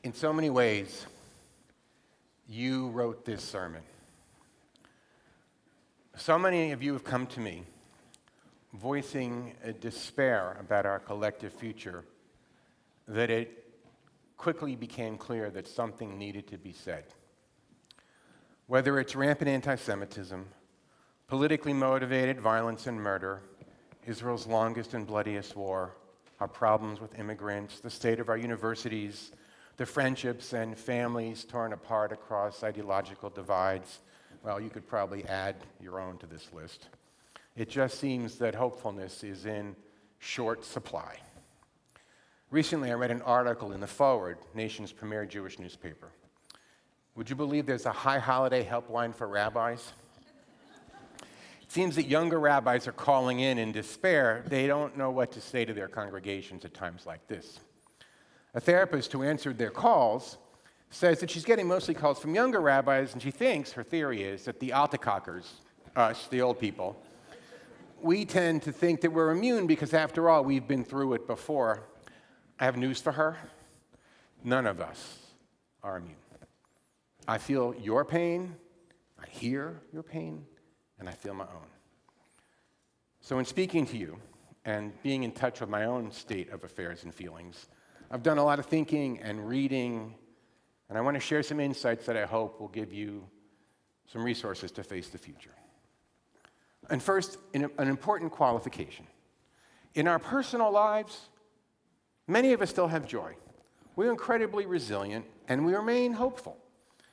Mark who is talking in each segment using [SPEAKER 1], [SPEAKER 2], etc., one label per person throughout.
[SPEAKER 1] In so many ways, you wrote this sermon. So many of you have come to me voicing a despair about our collective future that it quickly became clear that something needed to be said. Whether it's rampant anti-Semitism, politically motivated violence and murder, Israel's longest and bloodiest war, our problems with immigrants, the state of our universities, the friendships and families torn apart across ideological divides. Well, you could probably add your own to this list. It just seems that hopefulness is in short supply. Recently, I read an article in The Forward, nation's premier Jewish newspaper. Would you believe there's a high holiday helpline for rabbis? It seems that younger rabbis are calling in despair. They don't know what to say to their congregations at times like this. A therapist who answered their calls says that she's getting mostly calls from younger rabbis, and she thinks, her theory is, that the Altakakers, us, the old people, we tend to think that we're immune because, after all, we've been through it before. I have news for her. None of us are immune. I feel your pain, I hear your pain, and I feel my own. So in speaking to you and being in touch with my own state of affairs and feelings, I've done a lot of thinking and reading, and I want to share some insights that I hope will give you some resources to face the future. And first, an important qualification. In our personal lives, many of us still have joy. We're incredibly resilient, and we remain hopeful.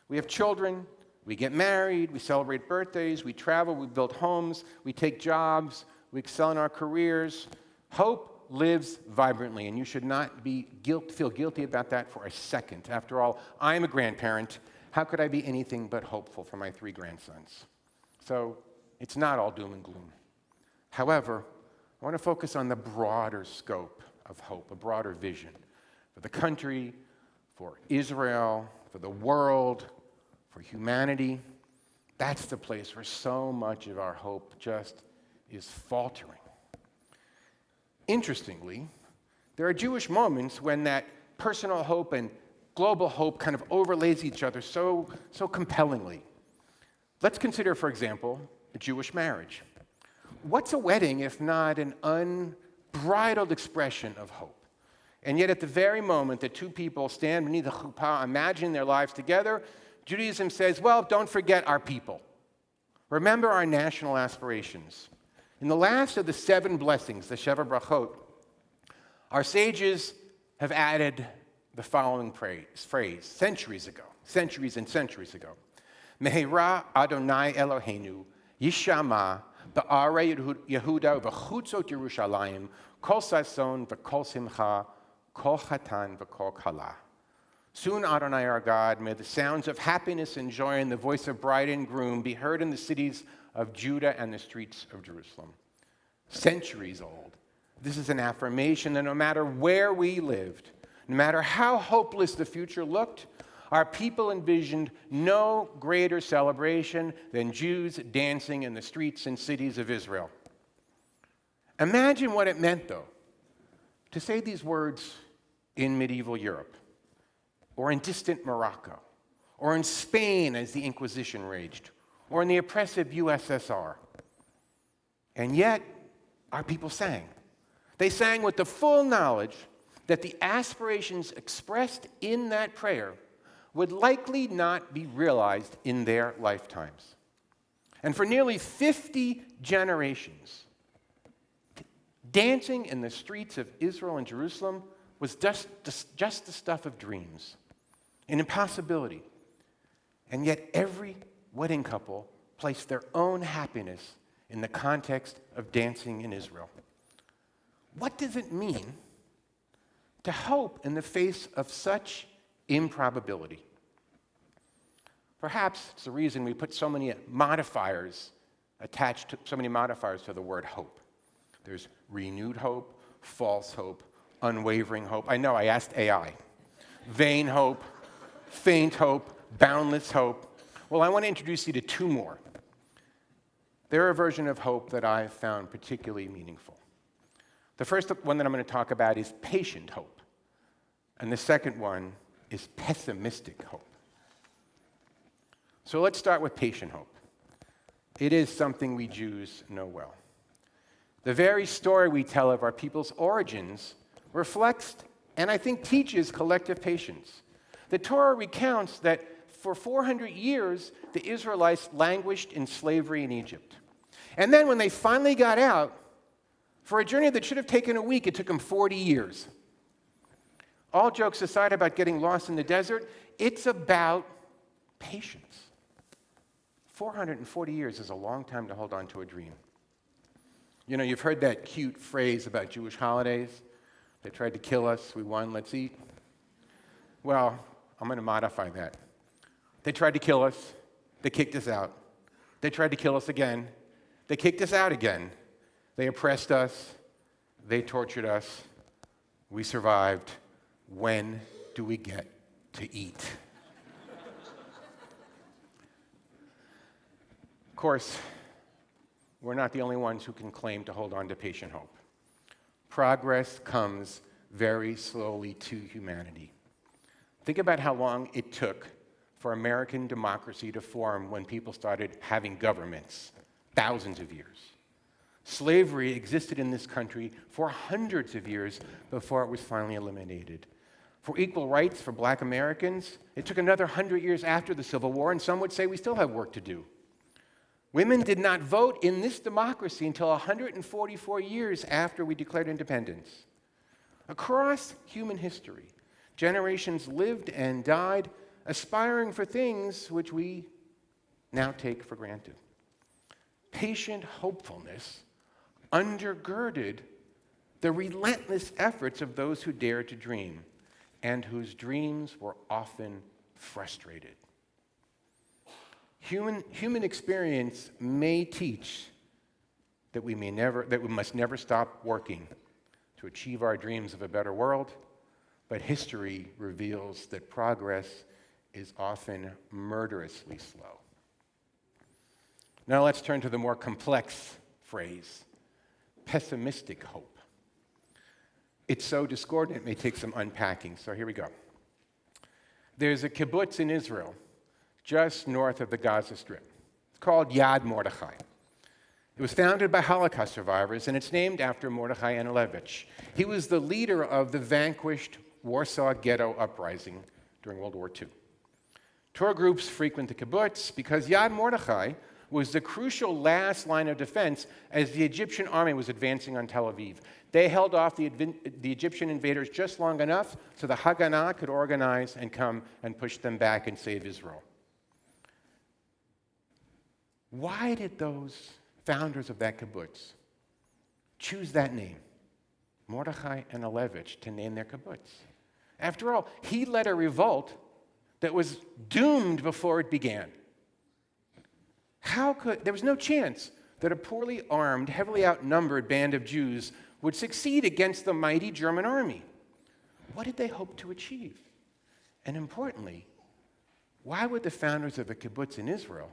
[SPEAKER 1] We have children, we get married, we celebrate birthdays, we travel, we build homes, we take jobs, we excel in our careers. Hope lives vibrantly, and you should not feel guilty about that for a second. After all, I'm a grandparent. How could I be anything but hopeful for my 3 grandsons? So it's not all doom and gloom. However, I want to focus on the broader scope of hope, a broader vision for the country, for Israel, for the world, for humanity. That's the place where so much of our hope just is faltering. Interestingly, there are Jewish moments when that personal hope and global hope kind of overlays each other so compellingly. Let's consider, for example, a Jewish marriage. What's a wedding if not an unbridled expression of hope? And yet at the very moment that two people stand beneath the chuppah, imagining their lives together, Judaism says, well, don't forget our people. Remember our national aspirations. In the last of the 7 blessings, the Sheva Brachot, our sages have added the following phrase centuries and centuries ago. Mehera Adonai Eloheinu Yishama ba'arei Yehuda v'chutzot Yerushalayim kol sason v'kol simcha kol chatan v'kol kala. Soon, Adonai our God, may the sounds of happiness and joy and the voice of bride and groom be heard in the cities of Judah and the streets of Jerusalem. Centuries old. This is an affirmation that no matter where we lived, no matter how hopeless the future looked, our people envisioned no greater celebration than Jews dancing in the streets and cities of Israel. Imagine what it meant, though, to say these words in medieval Europe, or in distant Morocco, or in Spain as the Inquisition raged, or in the oppressive USSR. And yet, our people sang. They sang with the full knowledge that the aspirations expressed in that prayer would likely not be realized in their lifetimes. And for nearly 50 generations, dancing in the streets of Israel and Jerusalem was just the stuff of dreams, an impossibility. And yet every wedding couple placed their own happiness in the context of dancing in Israel. What does it mean to hope in the face of such improbability? Perhaps it's the reason we put so many modifiers to the word hope. There's renewed hope, false hope, unwavering hope. I know, I asked AI. Vain hope, faint hope, boundless hope. Well, I want to introduce you to 2 more. They're a version of hope that I've found particularly meaningful. The first one that I'm going to talk about is patient hope. And the second one is pessimistic hope. So let's start with patient hope. It is something we Jews know well. The very story we tell of our people's origins reflects and I think teaches collective patience. The Torah recounts that for 400 years, the Israelites languished in slavery in Egypt. And then when they finally got out, for a journey that should have taken a week, it took them 40 years. All jokes aside about getting lost in the desert, it's about patience. 440 years is a long time to hold on to a dream. You know, you've heard that cute phrase about Jewish holidays. They tried to kill us, we won, let's eat. Well, I'm going to modify that. They tried to kill us, they kicked us out. They tried to kill us again, they kicked us out again. They oppressed us, they tortured us, we survived. When do we get to eat? Of course, we're not the only ones who can claim to hold on to patient hope. Progress comes very slowly to humanity. Think about how long it took for American democracy to form when people started having governments, thousands of years. Slavery existed in this country for hundreds of years before it was finally eliminated. For equal rights for black Americans, it took another 100 years after the Civil War, and some would say we still have work to do. Women did not vote in this democracy until 144 years after we declared independence. Across human history, generations lived and died aspiring for things which we now take for granted. Patient hopefulness undergirded the relentless efforts of those who dared to dream and whose dreams were often frustrated. Human experience may teach that we must never stop working to achieve our dreams of a better world, but history reveals that progress is often murderously slow. Now let's turn to the more complex phrase, pessimistic hope. It's so discordant it may take some unpacking, so here we go. There's a kibbutz in Israel just north of the Gaza Strip. It's called Yad Mordechai. It was founded by Holocaust survivors, and it's named after Mordechai Anelovich. He was the leader of the vanquished Warsaw Ghetto Uprising during World War II. Tour groups frequent the kibbutz because Yad Mordechai was the crucial last line of defense as the Egyptian army was advancing on Tel Aviv. They held off the Egyptian invaders just long enough so the Haganah could organize and come and push them back and save Israel. Why did those founders of that kibbutz choose that name, Mordechai Anelovich, to name their kibbutz? After all, he led a revolt that was doomed before it began. There was no chance that a poorly armed, heavily outnumbered band of Jews would succeed against the mighty German army. What did they hope to achieve? And importantly, why would the founders of a kibbutz in Israel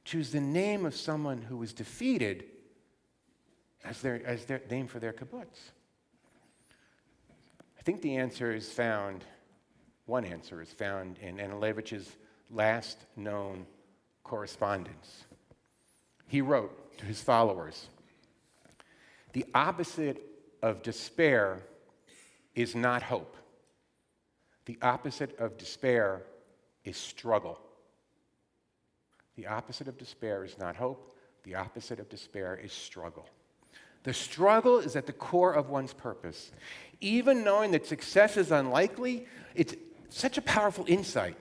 [SPEAKER 1] choose the name of someone who was defeated as their name for their kibbutz? I think the answer is found, one answer is found in Anelovich's last known correspondence. He wrote to his followers, "The opposite of despair is not hope. The opposite of despair is struggle. The opposite of despair is not hope. The opposite of despair is struggle. The struggle is at the core of one's purpose. Even knowing that success is unlikely, it's such a powerful insight.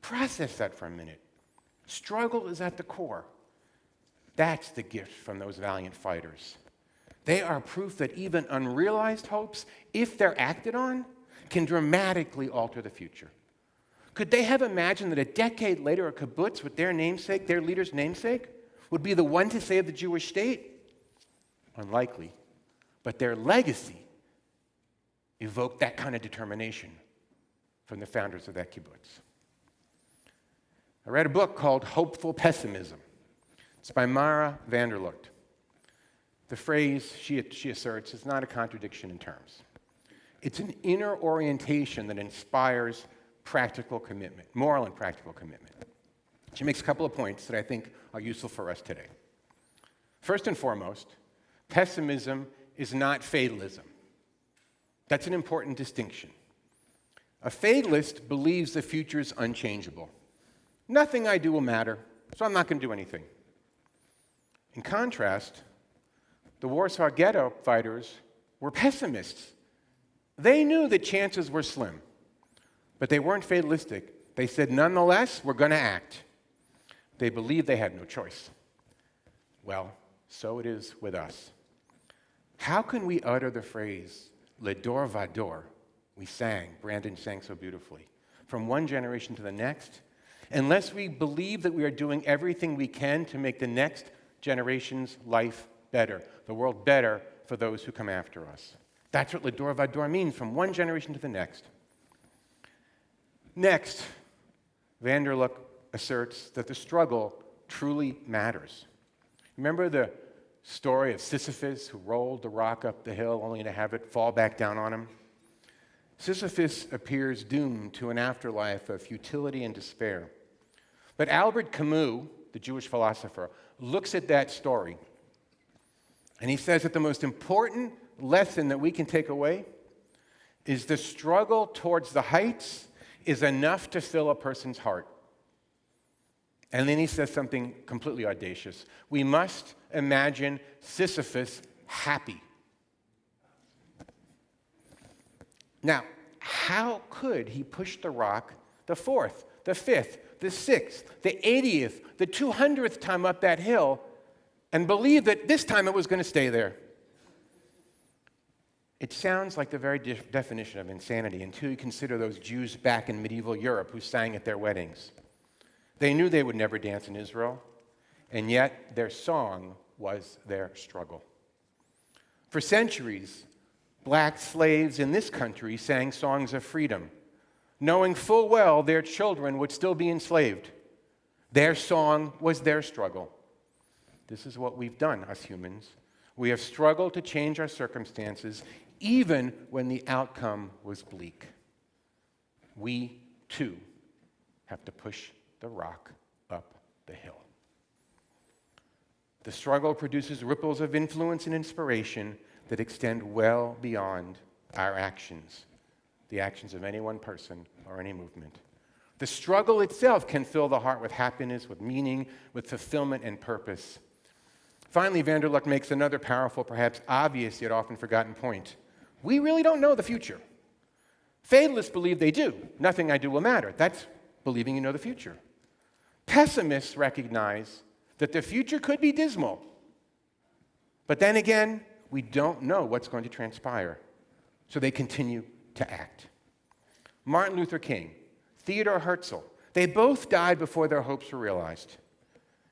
[SPEAKER 1] Process that for a minute. Struggle is at the core. That's the gift from those valiant fighters. They are proof that even unrealized hopes, if they're acted on, can dramatically alter the future. Could they have imagined that a decade later a kibbutz with their namesake, their leader's namesake, would be the one to save the Jewish state? Unlikely. But their legacy evoked that kind of determination from the founders of that kibbutz. I read a book called Hopeful Pessimism. It's by Mara Vanderlucht. The phrase, she asserts, is not a contradiction in terms. It's an inner orientation that inspires practical commitment, moral and practical commitment. She makes a couple of points that I think are useful for us today. First and foremost, pessimism is not fatalism. That's an important distinction. A fatalist believes the future is unchangeable. Nothing I do will matter, so I'm not going to do anything. In contrast, the Warsaw Ghetto fighters were pessimists. They knew that chances were slim, but they weren't fatalistic. They said, nonetheless, we're going to act. They believed they had no choice. Well, so it is with us. How can we utter the phrase, le dor va dor? We sang, Brandon sang so beautifully, from one generation to the next, unless we believe that we are doing everything we can to make the next generation's life better, the world better for those who come after us. That's what le dor va dor means, from one generation to the next. Next, Vanderlook asserts that the struggle truly matters. Remember the story of Sisyphus who rolled the rock up the hill only to have it fall back down on him? Sisyphus appears doomed to an afterlife of futility and despair. But Albert Camus, the Jewish philosopher, looks at that story and he says that the most important lesson that we can take away is the struggle towards the heights is enough to fill a person's heart. And then he says something completely audacious. We must imagine Sisyphus happy. Now, how could he push the rock the 4th, the 5th, the 6th, the 80th, the 200th time up that hill and believe that this time it was going to stay there? It sounds like the very definition of insanity until you consider those Jews back in medieval Europe who sang at their weddings. They knew they would never dance in Israel, and yet their song was their struggle. For centuries, black slaves in this country sang songs of freedom, knowing full well their children would still be enslaved. Their song was their struggle. This is what we've done, us humans. We have struggled to change our circumstances, even when the outcome was bleak. We, too, have to push the rock up the hill. The struggle produces ripples of influence and inspiration that extend well beyond our actions, the actions of any one person or any movement. The struggle itself can fill the heart with happiness, with meaning, with fulfillment and purpose. Finally, Vanderlook makes another powerful, perhaps obvious yet often forgotten point. We really don't know the future. Fatalists believe they do. Nothing I do will matter. That's believing you know the future. Pessimists recognize that the future could be dismal. But then again, we don't know what's going to transpire. So they continue to act. Martin Luther King, Theodore Herzl, they both died before their hopes were realized.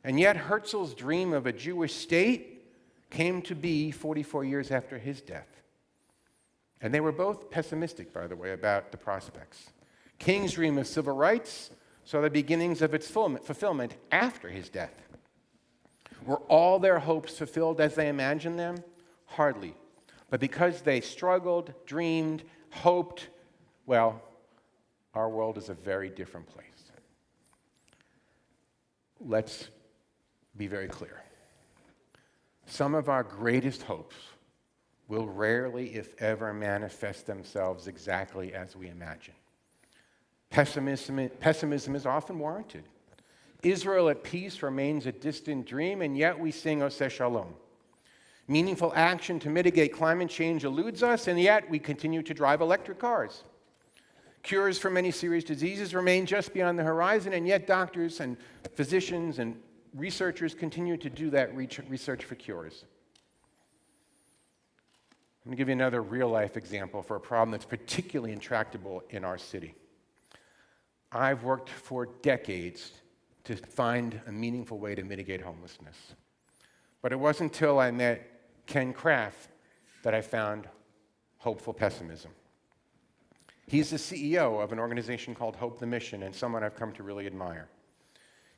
[SPEAKER 1] And yet Herzl's dream of a Jewish state came to be 44 years after his death. And they were both pessimistic, by the way, about the prospects. King's dream of civil rights saw the beginnings of its fulfillment after his death. Were all their hopes fulfilled as they imagined them? Hardly. But because they struggled, dreamed, hoped, well, our world is a very different place. Let's be very clear. Some of our greatest hopes will rarely, if ever, manifest themselves exactly as we imagine. Pessimism is often warranted. Israel at peace remains a distant dream, and yet we sing Oseh Shalom. Meaningful action to mitigate climate change eludes us, and yet we continue to drive electric cars. Cures for many serious diseases remain just beyond the horizon, and yet doctors and physicians and researchers continue to do that research for cures. I'm going to give you another real-life example for a problem that's particularly intractable in our city. I've worked for decades to find a meaningful way to mitigate homelessness. But it wasn't until I met Ken Kraft that I found hopeful pessimism. He's the CEO of an organization called Hope the Mission, and someone I've come to really admire.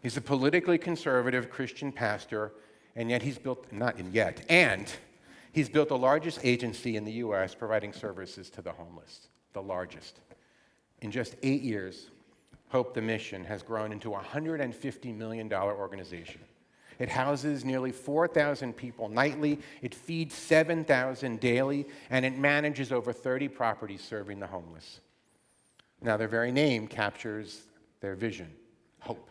[SPEAKER 1] He's a politically conservative Christian pastor, and yet he's built the largest agency in the U.S. providing services to the homeless, the largest. In just 8 years, Hope the Mission has grown into a $150 million organization. It houses nearly 4,000 people nightly, it feeds 7,000 daily, and it manages over 30 properties serving the homeless. Now, their very name captures their vision, hope.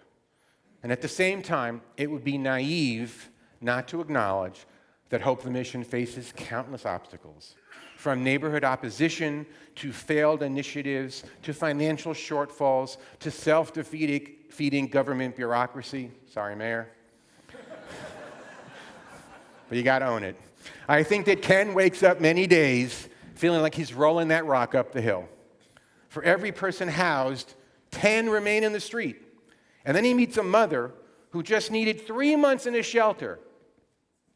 [SPEAKER 1] And at the same time, it would be naive not to acknowledge that Hope the Mission faces countless obstacles, from neighborhood opposition to failed initiatives to financial shortfalls to self-defeating government bureaucracy. Sorry, Mayor. But you got to own it. I think that Ken wakes up many days feeling like he's rolling that rock up the hill. For every person housed, 10 remain in the street. And then he meets a mother who just needed 3 months in a shelter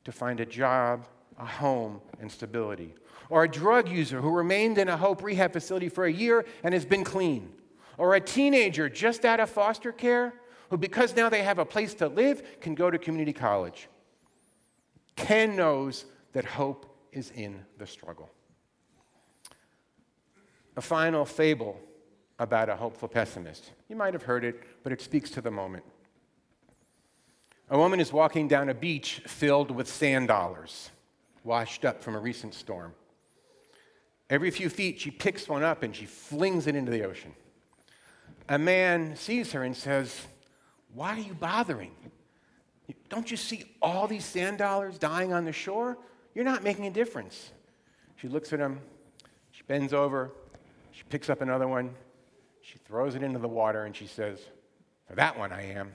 [SPEAKER 1] to find a job, a home, and stability. Or a drug user who remained in a Hope rehab facility for a year and has been clean. Or a teenager just out of foster care who, because now they have a place to live, can go to community college. Ken knows that hope is in the struggle. A final fable about a hopeful pessimist. You might have heard it, but it speaks to the moment. A woman is walking down a beach filled with sand dollars, washed up from a recent storm. Every few feet, she picks one up and she flings it into the ocean. A man sees her and says, "Why are you bothering? Don't you see all these sand dollars dying on the shore? You're not making a difference." She looks at him, she bends over, she picks up another one, she throws it into the water, and she says, "For that one I am."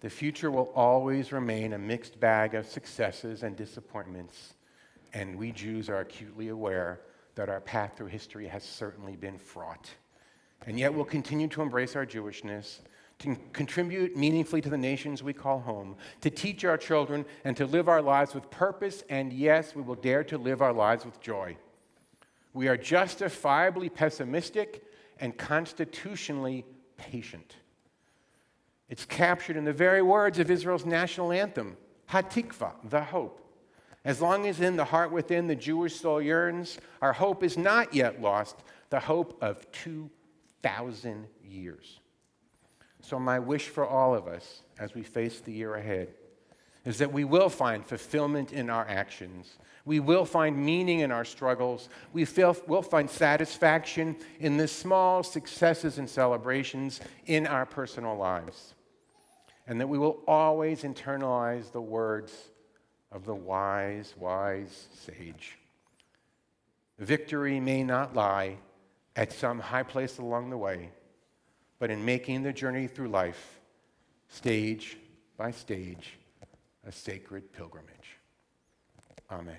[SPEAKER 1] The future will always remain a mixed bag of successes and disappointments, and we Jews are acutely aware that our path through history has certainly been fraught. And yet we'll continue to embrace our Jewishness, to contribute meaningfully to the nations we call home, to teach our children, and to live our lives with purpose, and yes, we will dare to live our lives with joy. We are justifiably pessimistic and constitutionally patient. It's captured in the very words of Israel's national anthem, Hatikva, the hope. As long as in the heart within the Jewish soul yearns, our hope is not yet lost, the hope of 2,000 years. So my wish for all of us as we face the year ahead is that we will find fulfillment in our actions. We will find meaning in our struggles. We'll find satisfaction in the small successes and celebrations in our personal lives. And that we will always internalize the words of the wise, wise sage. Victory may not lie at some high place along the way, but in making the journey through life, stage by stage, a sacred pilgrimage. Amen.